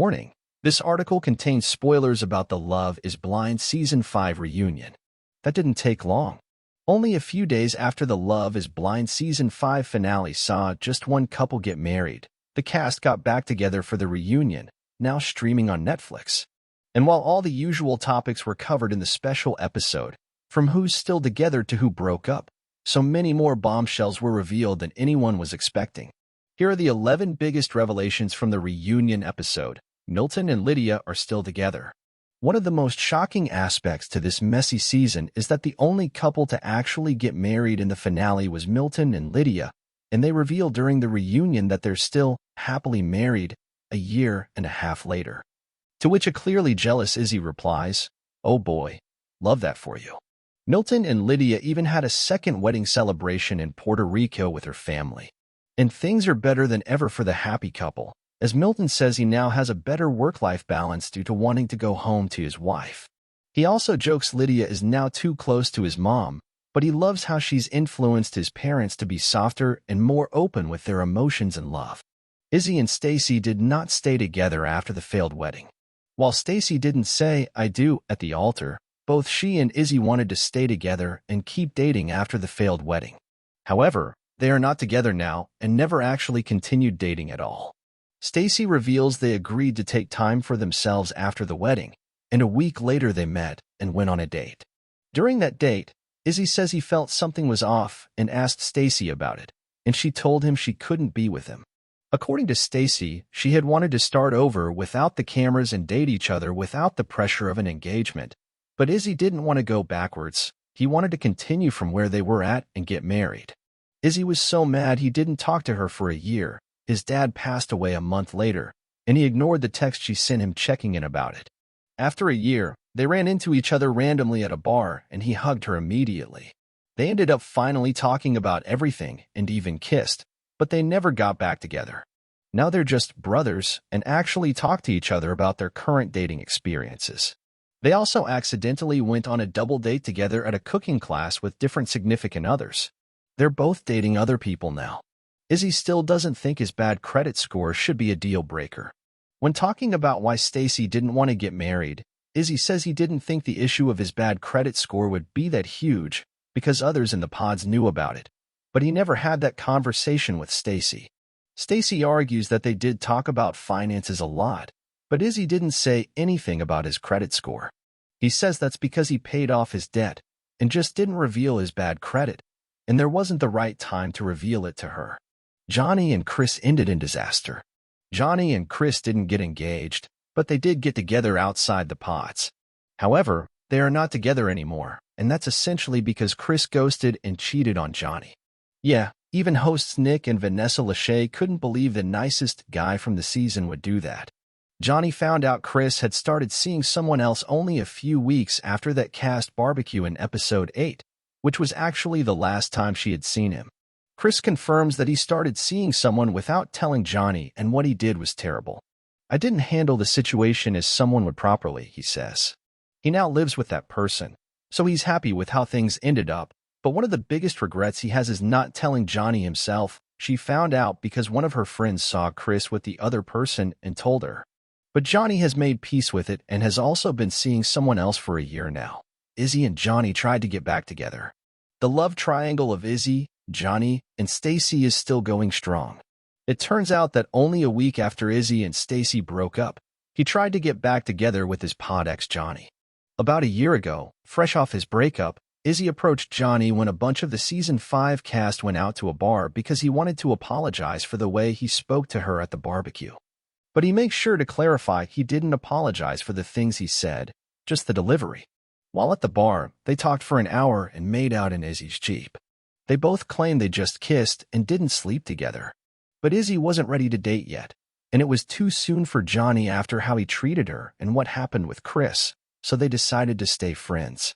Warning: this article contains spoilers about the Love is Blind Season 5 reunion. That didn't take long. Only a few days after the Love is Blind Season 5 finale saw just one couple get married, the cast got back together for the reunion, now streaming on Netflix. And while all the usual topics were covered in the special episode, from who's still together to who broke up, so many more bombshells were revealed than anyone was expecting. Here are the 11 biggest revelations from the reunion episode. Milton and Lydia are still together. One of the most shocking aspects to this messy season is that the only couple to actually get married in the finale was Milton and Lydia, and they reveal during the reunion that they're still happily married a year and a half later. To which a clearly jealous Izzy replies, "Oh boy, love that for you." Milton and Lydia even had a second wedding celebration in Puerto Rico with her family. And things are better than ever for the happy couple, as Milton says he now has a better work-life balance due to wanting to go home to his wife. He also jokes Lydia is now too close to his mom, but he loves how she's influenced his parents to be softer and more open with their emotions and love. Izzy and Stacy did not stay together after the failed wedding. While Stacy didn't say "I do" at the altar, both she and Izzy wanted to stay together and keep dating after the failed wedding. However, they are not together now and never actually continued dating at all. Stacy reveals they agreed to take time for themselves after the wedding, and a week later they met and went on a date. During that date, Izzy says he felt something was off and asked Stacy about it, and she told him she couldn't be with him. According to Stacy, she had wanted to start over without the cameras and date each other without the pressure of an engagement. But Izzy didn't want to go backwards. He wanted to continue from where they were at and get married. Izzy was so mad he didn't talk to her for a year. His dad passed away a month later, and he ignored the text she sent him checking in about it. After a year, they ran into each other randomly at a bar, and he hugged her immediately. They ended up finally talking about everything and even kissed, but they never got back together. Now they're just brothers and actually talk to each other about their current dating experiences. They also accidentally went on a double date together at a cooking class with different significant others. They're both dating other people now. Izzy still doesn't think his bad credit score should be a deal breaker. When talking about why Stacy didn't want to get married, Izzy says he didn't think the issue of his bad credit score would be that huge because others in the pods knew about it, but he never had that conversation with Stacy. Stacy argues that they did talk about finances a lot, but Izzy didn't say anything about his credit score. He says that's because he paid off his debt and just didn't reveal his bad credit, and there wasn't the right time to reveal it to her. Johnny and Chris ended in disaster. Johnny and Chris didn't get engaged, but they did get together outside the pods. However, they are not together anymore, and that's essentially because Chris ghosted and cheated on Johnny. Yeah, even hosts Nick and Vanessa Lachey couldn't believe the nicest guy from the season would do that. Johnny found out Chris had started seeing someone else only a few weeks after that cast barbecue in episode 8, which was actually the last time she had seen him. Chris confirms that he started seeing someone without telling Johnny, and what he did was terrible. "I didn't handle the situation as someone would properly," he says. He now lives with that person, so he's happy with how things ended up, but one of the biggest regrets he has is not telling Johnny himself. She found out because one of her friends saw Chris with the other person and told her. But Johnny has made peace with it and has also been seeing someone else for a year now. Izzy and Johnny tried to get back together. The love triangle of Izzy, Johnny, and Stacy is still going strong. It turns out that only a week after Izzy and Stacy broke up, he tried to get back together with his pod ex Johnny. About a year ago, fresh off his breakup, Izzy approached Johnny when a bunch of the Season 5 cast went out to a bar because he wanted to apologize for the way he spoke to her at the barbecue. But he makes sure to clarify he didn't apologize for the things he said, just the delivery. While at the bar, they talked for an hour and made out in Izzy's Jeep. They both claimed they just kissed and didn't sleep together. But Izzy wasn't ready to date yet, and it was too soon for Johnny after how he treated her and what happened with Chris, so they decided to stay friends.